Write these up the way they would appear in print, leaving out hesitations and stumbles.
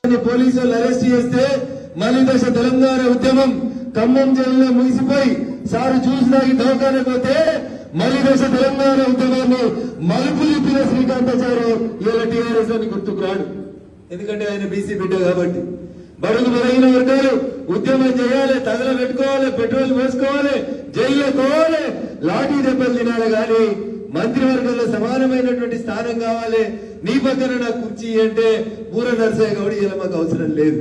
పోలీసులు అరెస్ట్ చేస్తే మళ్ళీ దశ తెలంగాణ ఉద్యమం ఖమ్మం జైల్లో ముగిసిపోయి సారు చూసినాకి దోకానికి పోతే మళ్ళీ దశ తెలంగాణ ఉద్యమాన్ని మలుపులు ఇప్పిన శ్రీకాంతాచారి ఇలా టీఆర్ఎస్ అని గుర్తుకు రాడు. ఎందుకంటే ఆయన బీసీ బిడ్డ కాబట్టి. బడుగు బలహీన వర్గాలు ఉద్యమం చేయాలి, తగల పెట్టుకోవాలి, పెట్రోల్ పోసుకోవాలి, జైల్లో పోవాలి, లాఠీ దెబ్బలు తినాలి. కానీ మంత్రివర్గంలో సమానమైనటువంటి స్థానం కావాలి, నీ పక్కన నాకు కుర్చీ అంటే బూర నరసయ్య గౌడ్ ఇలా మాకు అవసరం లేదు.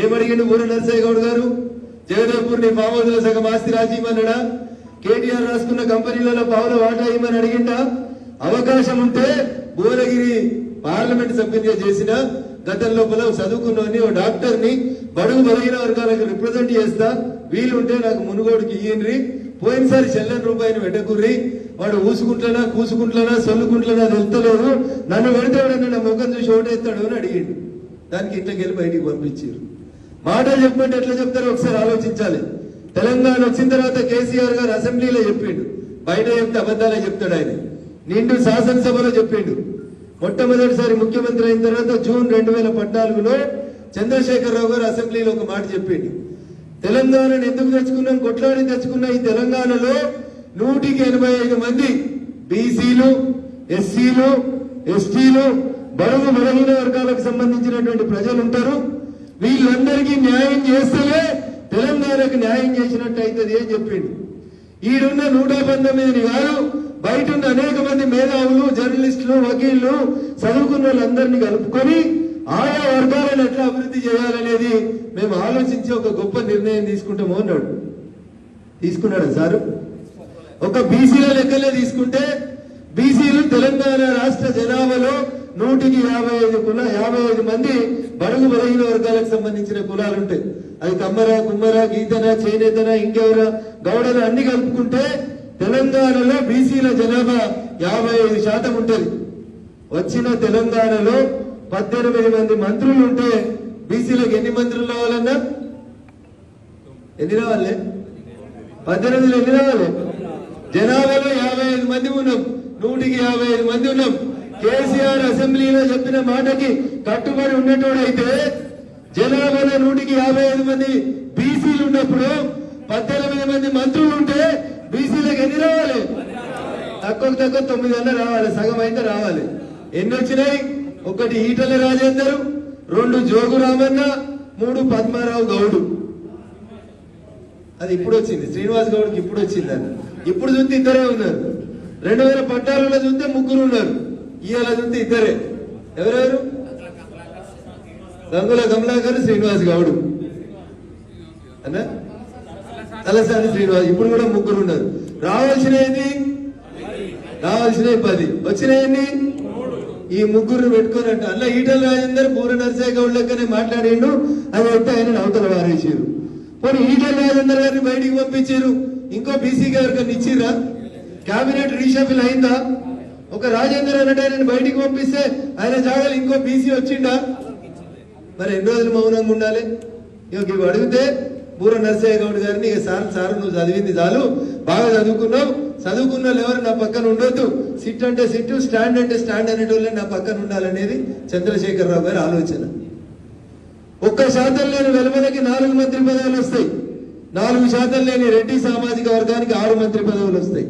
ఏమడిగిండు బూర నరసయ్య గౌడ్ గారు? జగదేవ్పూర్ నీ ఫామ్ హౌస్ లో సగం ఆస్తి రాజీయమన్నాడా? కేటీఆర్ రాసుకున్న కంపెనీలలో పావుల వాటా ఇవ్వమని అడిగిండా? అవకాశం ఉంటే భువనగిరి పార్లమెంట్ సభ్యునిగా చేసిన గతం లోపల చదువుకున్నవని ఓ డాక్టర్ ని బడుగు బలహీన వర్గాలకు రిప్రజెంట్ చేస్తా, వీలుంటే నాకు మునుగోడుకి ఇయ్యండ్రి, పోయినసారి చెల్లని రూపాయిని వెంటకుర్రి, వాడు ఊసుకుంట్లనా కూసుకుంట్లనా సొల్లుకుంట్లనా తెలుస్తలేదు, నన్ను పెడతాడని నా ముఖం చూసి ఓటేస్తాడు అని అడిగిండు. దానికి ఇంట్లోకి బయటికి పంపించారు. మాటలు చెప్పమంటే ఎట్లా చెప్తారో ఒకసారి ఆలోచించాలి. తెలంగాణ వచ్చిన తర్వాత కేసీఆర్ గారు అసెంబ్లీలో చెప్పిండు, బయట చెప్తే అబద్ధాలే చెప్తాడు ఆయన. నిండు శాసనసభలో చెప్పిండు. మొట్టమొదటిసారి ముఖ్యమంత్రి అయిన తర్వాత జూన్ 2014లో చంద్రశేఖరరావు గారు అసెంబ్లీలో ఒక మాట చెప్పిండు. తెలంగాణను ఎందుకు తెచ్చుకున్నాం, కొట్లాడి తెచ్చుకున్న ఈ తెలంగాణలో 185 మంది బీసీలు, ఎస్సీలు, ఎస్టీలు, బడుగు బలహీన వర్గాలకు సంబంధించినటువంటి ప్రజలు ఉంటారు. వీళ్ళందరికీ న్యాయం చేస్తేనే తెలంగాణకు న్యాయం చేసినట్టు అవుతుంది అని చెప్పిండు. ఈడున్న 119 కాదు, బయట ఉన్న అనేక మంది మేధావులు, జర్నలిస్టులు, వకీళ్లు, చదువుకున్న వాళ్ళందరినీ కలుపుకొని ఆయా వర్గాలను ఎట్లా అభివృద్ధి చేయాలనేది మేము ఆలోచించి ఒక గొప్ప నిర్ణయం తీసుకుంటాము అన్నాడు. తీసుకున్నాడు సారు. ఒక బీసీల లెక్కలే తీసుకుంటే బీసీలు తెలంగాణ రాష్ట్ర జనాభాలో 155 మంది బడుగు బలహీన వర్గాలకు సంబంధించిన కులాలు ఉంటాయి. అది కమ్మర, కుమ్మర, గీతన, చేనేతన, ఇంకెవర, గౌడన అన్ని కలుపుకుంటే తెలంగాణలో బీసీల జనాభా 55% ఉంటుంది. వచ్చిన తెలంగాణలో 18 మంది మంత్రులు ఉంటే బీసీలకు ఎన్ని మంత్రులు రావాలన్నా? ఎన్ని రావాలి? 18 ఎన్ని రావాలి? జనాభాలో 55 మంది ఉన్నాం, 155 మంది ఉన్నాం. కేసీఆర్ అసెంబ్లీలో చెప్పిన మాటకి కట్టుబడి ఉన్నటోడైతే జనాభాలో 155 మంది బీసీలు ఉన్నప్పుడు 18 మంది మంత్రులు ఉంటే బీసీలకు ఎన్ని రావాలి? తక్కువ 9 అన్న రావాలి, సగం అయితే రావాలి. ఎన్ని వచ్చినాయి? 1 ఈటల రాజేందర్, 2 జోగు రామన్న, 3 పద్మారావు గౌడు. అది ఇప్పుడు వచ్చింది, శ్రీనివాస్ గౌడ్కి ఇప్పుడు వచ్చింది. అని ఇప్పుడు చూస్తే ఇద్దరే ఉన్నారు. 2014లో చూస్తే 3 ఉన్నారు, ఇవాళ చూస్తే ఇద్దరే. ఎవరెవరు? గంగుల కమలాకర్, శ్రీనివాస్ గౌడు అన్నా, తలసాని శ్రీనివాస్. ఇప్పుడు కూడా 3 ఉన్నారు. రావాల్సినవి 10, వచ్చినాయన్ని ఈ 3 పెట్టుకోనంట. అలా ఈటల రాజేందర్ బూర నరసయ్య గౌడ్ లెక్కనే మాట్లాడిండు, అది అయితే ఆయన అవతల వారేసారు. పోనీ ఈటల రాజేందర్ గారిని బయటికి పంపించారు, ఇంకో బీసీ గారికి ఇచ్చిర్రా? కేబినెట్ రీషఫిల్ అయిందా? ఒక రాజేందర్ అన్నట్టు ఆయన బయటికి పంపిస్తే ఆయన జాగాలు ఇంకో బీసీ వచ్చిండా? మరి ఎన్ని రోజులు మౌనంగా ఉండాలి? ఇవి అడిగితే బూర నరసయ్య గౌడ్ గారిని, సార్ నువ్వు చదివింది చాలు, బాగా చదువుకున్నావు, చదువుకున్న వాళ్ళు ఎవరు నా పక్కన ఉండొద్దు, సిట్ అంటే సిట్టు, స్టాండ్ అంటే స్టాండ్ అనేటోళ్ళే నా పక్కన ఉండాలనేది చంద్రశేఖరరావు గారి ఆలోచన. 1% లేని వెలువలకి 4 మంత్రి పదవులు వస్తాయి. 4% లేని రెడ్డి సామాజిక వర్గానికి 6 మంత్రి పదవులు వస్తాయి.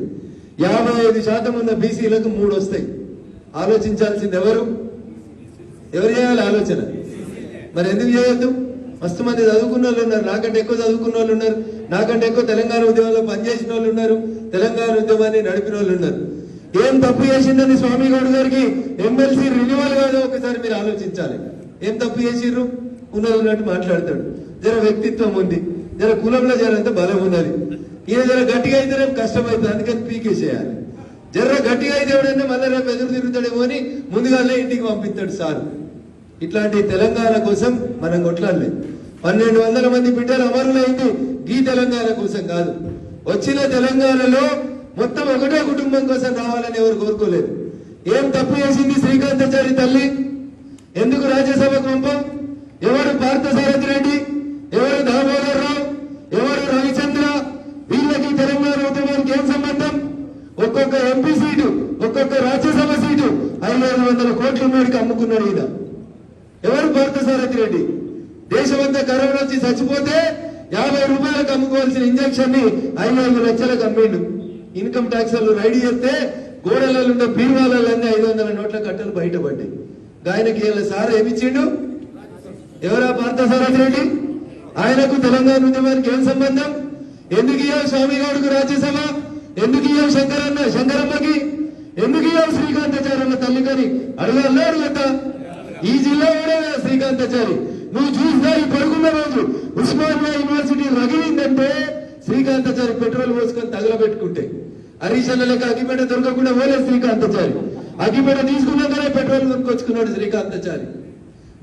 55% ఉన్న బీసీలకు 3 వస్తాయి. ఆలోచించాల్సింది ఎవరు చేయాలి ఆలోచన? మరి ఎందుకు చేయొద్దు? మస్తు మంది చదువుకున్న వాళ్ళు ఉన్నారు, నాకంటే ఎక్కువ చదువుకున్న వాళ్ళు ఉన్నారు, నాకంటే ఎక్కువ తెలంగాణ ఉద్యమంలో పనిచేసిన వాళ్ళు ఉన్నారు, తెలంగాణ ఉద్యమాన్ని నడిపిన వాళ్ళు ఉన్నారు. ఏం తప్పు చేసిందని స్వామి గౌడ్ గారికి ఎమ్మెల్సీ రిన్యూవల్ కాదు, ఒకసారి మీరు ఆలోచించాలి. ఏం తప్పు చేసిర్రు? ఉన్నట్టు మాట్లాడతాడు. జర వ్యక్తిత్వం ఉంది, జర కులంలో జరంత బలం ఉన్నది. ఈయన జర గట్టిగా అయితే రేపు కష్టమవుతుంది, అందుకని పీకేసేయాలి. జర్ర గట్టిగా అయితే ఎవడన్నా మళ్ళీ రేపు ఎదురు తిరుగుతాడేమో అని ముందుగానే ఇంటికి పంపిస్తాడు సార్. ఇట్లాంటి తెలంగాణ కోసం మనం కొట్లాడలేదు. 1200 మంది బిడ్డలు అమరులైంది ఈ తెలంగాణ కోసం కాదు. వచ్చిన తెలంగాణలో మొత్తం ఒకటే కుటుంబం కోసం రావాలని ఎవరు కోరుకోలేదు. ఏం తప్పు చేసింది శ్రీకాంతాచారి తల్లి? ఎందుకు రాజ్యసభకు పంపం? ఎవరు పార్థసారథి రెడ్డి, ఎవరు దామోదర్ రావు, ఎవరు రవిచంద్ర, వీళ్ళకి తెలంగాణ ఉద్యమానికి ఏం సంబంధం? ఒక్కొక్క ఎంపీ సీటు, ఒక్కొక్క రాజ్యసభ సీటు 500 కోట్ల ఉన్నోడికి అమ్ముకున్నాడు ఈయన. ఎవరు పార్థసారథి రేవంత్ రెడ్డి దేశమంతా కరోనా వచ్చి చచ్చిపోతే 50 రూపాయలకు అమ్ముకోవాల్సిన ఇంజక్షన్ ని 5 లక్షలకు అమ్మిండు. ఇన్కమ్ ట్యాక్స్ వాళ్ళు రైడ్ చేస్తే గోడలలో ఉన్న బీరువాలన్నీ 500 నోట్ల కట్టలు బయటపడ్డాయి. ఆయనకి సార్ ఏమిచ్చిండు? ఎవరా పార్థసారథి రెడ్డి? ఆయనకు తెలంగాణ ఉద్యమానికి ఏం సంబంధం? ఎందుకు ఇయ్యావు స్వామి గౌడ్కు రాజ్యసభ? ఎందుకు ఇయ్యావు శంకరమ్మకి? ఎందుకు ఇయ్యావు శ్రీకాంతాచార్యుల తల్లికని అడగాలా అడగద్దా? ఈ జిల్లా కూడా శ్రీకాంతాచారి నువ్వు చూసినా ఈ పడుకున్న రోజు ఉస్మానియా యూనివర్సిటీ రగిలిందంటే శ్రీకాంతాచారి పెట్రోల్ పోసుకొని తగలబెట్టుకుంటే హరీష్ అన్న లెక్క అగ్గిపేట దొరకకుండా పోలే శ్రీకాంతాచారి. అగ్గిపేట తీసుకున్నాకనే పెట్రోల్ కొనుక్కొచ్చుకున్నాడు శ్రీకాంతాచారి.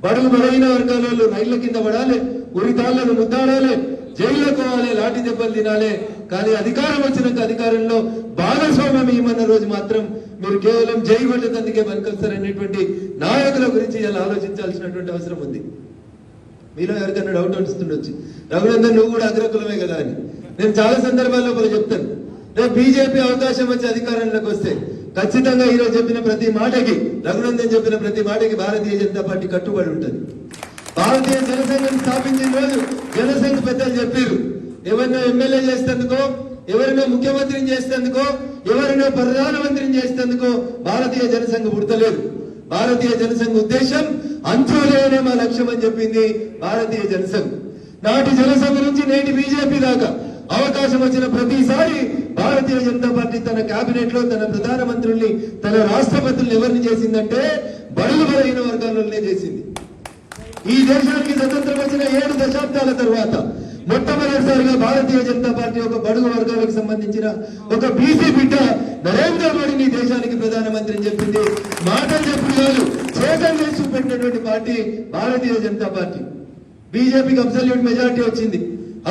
బడుగు బలైన వర్గాల వాళ్ళు రైళ్ల కింద పడాలి, ఉరితాళ్లను ముద్దాడాలి, జైల్లో పోవాలి, లాఠీ దెబ్బలు తినాలి. కానీ అధికారం వచ్చినాక అధికారంలో భాగస్వామ్యం ఇవ్వమన్న రోజు మాత్రం మీరు కేవలం జై కొట్టేందుకే పనికొస్తారనేటువంటి నాయకుల గురించి ఇలా ఆలోచించాల్సినటువంటి అవసరం ఉంది. మీలో ఎవరికైనా డౌట్ అనిస్తుండొచ్చు, రఘునందన్ నువ్వు కూడా అగ్రకులమే కదా అని. నేను చాలా సందర్భాల్లో కూడా చెప్తాను, రేపు బీజేపీ అవకాశం వచ్చి అధికారంలోకి వస్తే ఖచ్చితంగా ఈరోజు చెప్పిన ప్రతి మాటకి, రఘునందన్ చెప్పిన ప్రతి మాటకి భారతీయ జనతా పార్టీ కట్టుబడి ఉంటుంది. భారతీయ జనసంఘం స్థాపించిన రోజు జనసంఘ పెద్దలు చెప్పారు, ఎవరినో ఎమ్మెల్యే చేసేందుకో, ఎవరినో ముఖ్యమంత్రిని చేసేందుకో, ఎవరినో ప్రధానమంత్రిని చేసేందుకో భారతీయ జనసంఘ పుడతలేదు. భారతీయ జనసంఘ ఉద్దేశం అంత్యోదయనే మా లక్ష్యం అని చెప్పింది భారతీయ జనసంఘ. నాటి జనసంఘ నుంచి నేటి బీజేపీ దాకా అవకాశం వచ్చిన ప్రతిసారి భారతీయ జనతా పార్టీ తన కేబినెట్ లో తన ప్రధానమంత్రుల్ని, తన రాష్ట్రపతుల్ని ఎవరిని చేసిందంటే బడుగు బలహీన వర్గాలనే చేసింది. ఈ దేశానికి స్వతంత్రం వచ్చిన 7 దశాబ్దాల తర్వాత మొట్టమొదటిసారిగా భారతీయ జనతా పార్టీ ఒక బడుగు వర్గాలకు సంబంధించిన ఒక బీసీ బిడ్డ నరేంద్ర మోడీని దేశానికి ప్రధానమంత్రిని చెప్పింది. మాటలు చెప్పుడు కాదు, చేతలు చేసి చూపెట్టినటువంటి పార్టీ భారతీయ జనతా పార్టీ. బీజేపీకి అబ్సల్యూట్ మెజారిటీ వచ్చింది,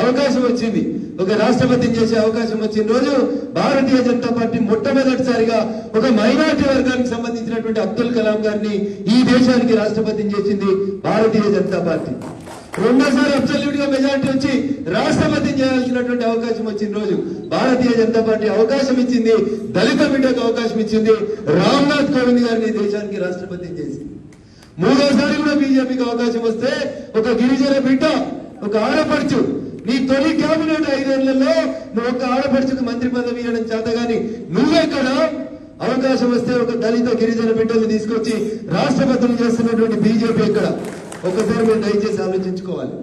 అవకాశం వచ్చింది, ఒక రాష్ట్రపతిని చేసే అవకాశం వచ్చిన రోజు భారతీయ జనతా పార్టీ మొట్టమొదటిసారిగా ఒక మైనారిటీ వర్గానికి సంబంధించినటువంటి అబ్దుల్ కలాం గారిని ఈ దేశానికి రాష్ట్రపతిని చేసింది భారతీయ జనతా పార్టీ. రెండోసారి అబ్సల్యూట్ గా మెజారిటీ వచ్చి రాష్ట్రపతిని చేయాల్సినటువంటి అవకాశం వచ్చిన రోజు భారతీయ జనతా పార్టీ అవకాశం ఇచ్చింది, దళిత బిడ్డకు అవకాశం ఇచ్చింది, రామ్నాథ్ కోవింద్ గారిని దేశానికి రాష్ట్రపతిని చేసింది. మూడోసారి కూడా బీజేపీకి అవకాశం వస్తే ఒక గిరిజన బిడ్డ, ఒక ఆడపడుచు, నీ తొలి కేబినెట్ 5 ఏళ్లలో నువ్వు ఒక ఆడపడుచుకు మంత్రి పదవి ఇవ్వడం చేత గాని నువ్వెక్కడ అవకాశం వస్తే ఒక దళిత గిరిజన బిడ్డలు తీసుకొచ్చి రాష్ట్రపతులు చేస్తున్నటువంటి బీజేపీ ఎక్కడ? ఒకసారి మీరు దయచేసి ఆలోచించుకోవాలి.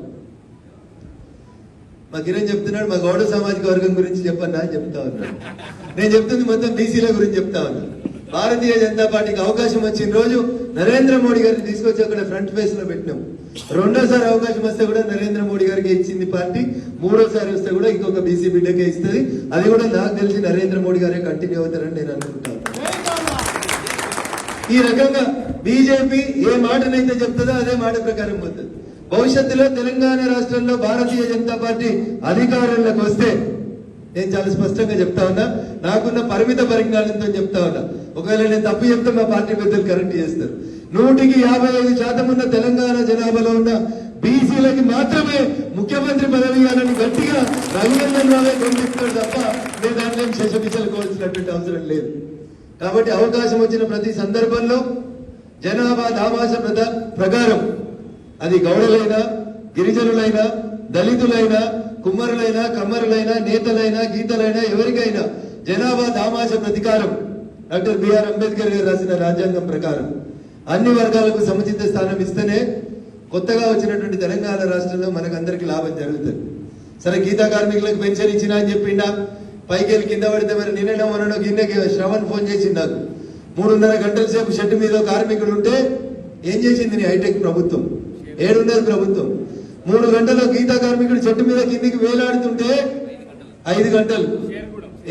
మా కిరణ్ చెప్తున్నాడు మా గౌడ సామాజిక వర్గం గురించి చెప్పన్నా అని చెప్తా ఉన్నాడు. నేను చెప్తుంది మొత్తం బీసీల గురించి చెప్తా ఉన్నా. భారతీయ జనతా పార్టీకి అవకాశం వచ్చిన రోజు నరేంద్ర మోడీ గారిని తీసుకొచ్చి అక్కడ ఫ్రంట్ ఫేస్ లో పెట్టినాం. రెండోసారి అవకాశం వస్తే కూడా నరేంద్ర మోడీ గారికి ఇచ్చింది పార్టీ, మూడోసారి వస్తే కూడా ఇంకొక బీసీ బిడ్డకే ఇస్తుంది. అది కూడా నాకు తెలిసి నరేంద్ర మోడీ గారే కంటిన్యూ అవుతారని నేను అనుకుంటాను. ఈ రకంగా బీజేపీ ఏ మాటనైతే చెప్తుందో అదే మాట ప్రకారం పోతుంది. భవిష్యత్తులో తెలంగాణ రాష్ట్రంలో భారతీయ జనతా పార్టీ అధికారంలోకి వస్తే నేను చాలా స్పష్టంగా చెప్తా ఉన్నా, నాకున్న పరిమిత పరిజ్ఞానంతో చెప్తా ఉన్నా. ఒకవేళ నేను తప్పు చెప్తే మా పార్టీ పెద్దలు కరెక్ట్ చేస్తారు. 100% ఉన్న తెలంగాణ జనాభాలో ఉన్న బీసీలకి మాత్రమే ముఖ్యమంత్రి పదవి ఇవ్వాలని గట్టిగా రఘునందన్ రావే కొనిపిస్తాడు తప్ప నేను దాంట్లో శశపిచ్చలుకోవాల్సినటువంటి అవసరం లేదు. కాబట్టి అవకాశం వచ్చిన ప్రతి సందర్భంలో జనాభా దామాష ప్రకారం అది గౌడలైనా, గిరిజనులైనా, దళితులైనా, కుమ్మరులైనా, కమ్మరులైనా, నేతలైనా, గీతలైనా, ఎవరికైనా జనాభా దామాష ప్రతికారం డాక్టర్ బిఆర్ అంబేద్కర్ గారు రాసిన రాజ్యాంగం ప్రకారం అన్ని వర్గాలకు సముచిత స్థానం ఇస్తేనే కొత్తగా వచ్చినటువంటి తెలంగాణ రాష్ట్రంలో మనకందరికి లాభం జరుగుతుంది. సరే గీతా కార్మికులకు పెన్షన్ ఇచ్చినా అని చెప్పిండా, పైకి వెళ్ళి కింద పడితే మరి నిన్న మొన్న గిన్నెకి శ్రవణ్ ఫోన్ చేసింది నాకు. 3.5 గంటల సేపు షెడ్ మీద కార్మికుడు ఉంటే ఏం చేసింది నీ హైటెక్ ప్రభుత్వం? ఏడున్నది ప్రభుత్వం. 3 గంటల్లో గీతా కార్మికుడు చెట్టు మీద కిందికి వేలాడుతుంటే 5 గంటలు.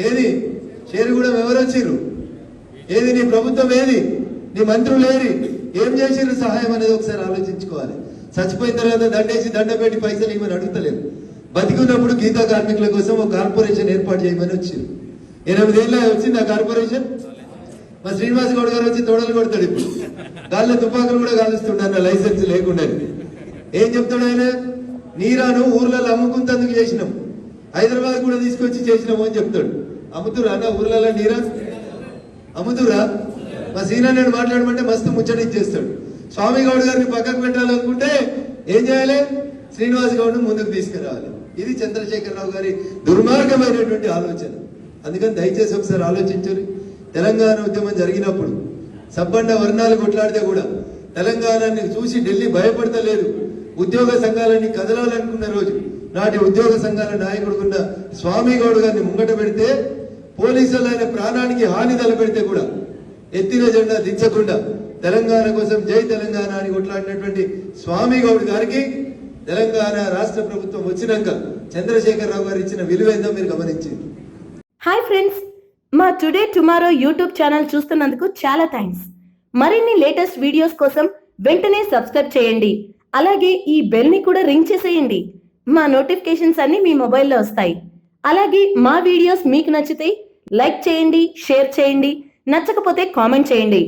ఏది షేరు కూడా ఎవరు వచ్చిర్రు? ఏది నీ ప్రభుత్వం? ఏది నీ మంత్రులు? ఏది ఏం చేసిర్రు సహాయం అనేది ఒకసారి ఆలోచించుకోవాలి. చచ్చిపోయిన తర్వాత దండేసి దండ పెట్టి పైసలు ఇవ్వమని అడుగుతలేదు. బతికున్నప్పుడు గీతా కార్మికుల కోసం ఒక కార్పొరేషన్ ఏర్పాటు చేయమని వచ్చింది. 8 ఏళ్ళ వచ్చింది ఆ కార్పొరేషన్. మా శ్రీనివాస్ గౌడ్ గారు వచ్చి తోడలు కొడతాడు. ఇప్పుడు గాల్లో తుపాకులు కూడా కాలుస్తున్నాడు లైసెన్స్ లేకుండా. ఏం చెప్తాడు ఆయన? నీరాను ఊర్లలో అమ్ముకుంటందుకు చేసినాం, హైదరాబాద్ కూడా తీసుకొచ్చి చేసినాము అని చెప్తాడు. అమ్ముతురా అన్న ఊర్లలో నీరా? అమ్ముతురా? మా సీనా నేను మాట్లాడమంటే మస్తు ముచ్చట ఇచ్చేస్తాడు. స్వామి గౌడ్ గారిని పక్కకు పెట్టాలనుకుంటే ఏం చేయాలి? శ్రీనివాస్ గౌడ్ ముందుకు తీసుకురావాలి. ఇది చంద్రశేఖరరావు గారి దుర్మార్గమైనటువంటి ఆలోచన. అందుకని దయచేసి ఒకసారి ఆలోచించండి. తెలంగాణ ఉద్యమం జరిగినప్పుడు సబ్బండ వర్ణాలు కొట్లాడితే కూడా తెలంగాణని చూసి ఢిల్లీ భయపడతలేదు. ఉద్యోగ సంఘాలని కదలాలనుకున్న రోజు నాటి ఉద్యోగ సంఘాల నాయకుడుకున్న స్వామి గౌడ్ గారిని ముంగట పెడితే పోలీసులు ఆయన ప్రాణానికి హాని తలపెడితే కూడా ఎత్తిన జెండా దించకుండా తెలంగాణ కోసం జై తెలంగాణ అని కొట్లాడినటువంటి స్వామి గౌడ్ గారికి తెలంగాణ రాష్ట్ర ప్రభుత్వం వచ్చినాక చంద్రశేఖరరావు గారు ఇచ్చిన విలువేందో మీరు గమనించింది. హాయ్ ఫ్రెండ్స్, మా టుడే టుమారో యూట్యూబ్ ఛానల్ చూస్తున్నందుకు చాలా థ్యాంక్స్. మరిన్ని లేటెస్ట్ వీడియోస్ కోసం వెంటనే సబ్స్క్రైబ్ చేయండి. అలాగే ఈ బెల్ ని కూడా రింగ్ చేసేయండి. మా నోటిఫికేషన్స్ అన్ని మీ మొబైల్లో వస్తాయి. అలాగే మా వీడియోస్ మీకు నచ్చితే లైక్ చేయండి, షేర్ చేయండి, నచ్చకపోతే కామెంట్ చేయండి.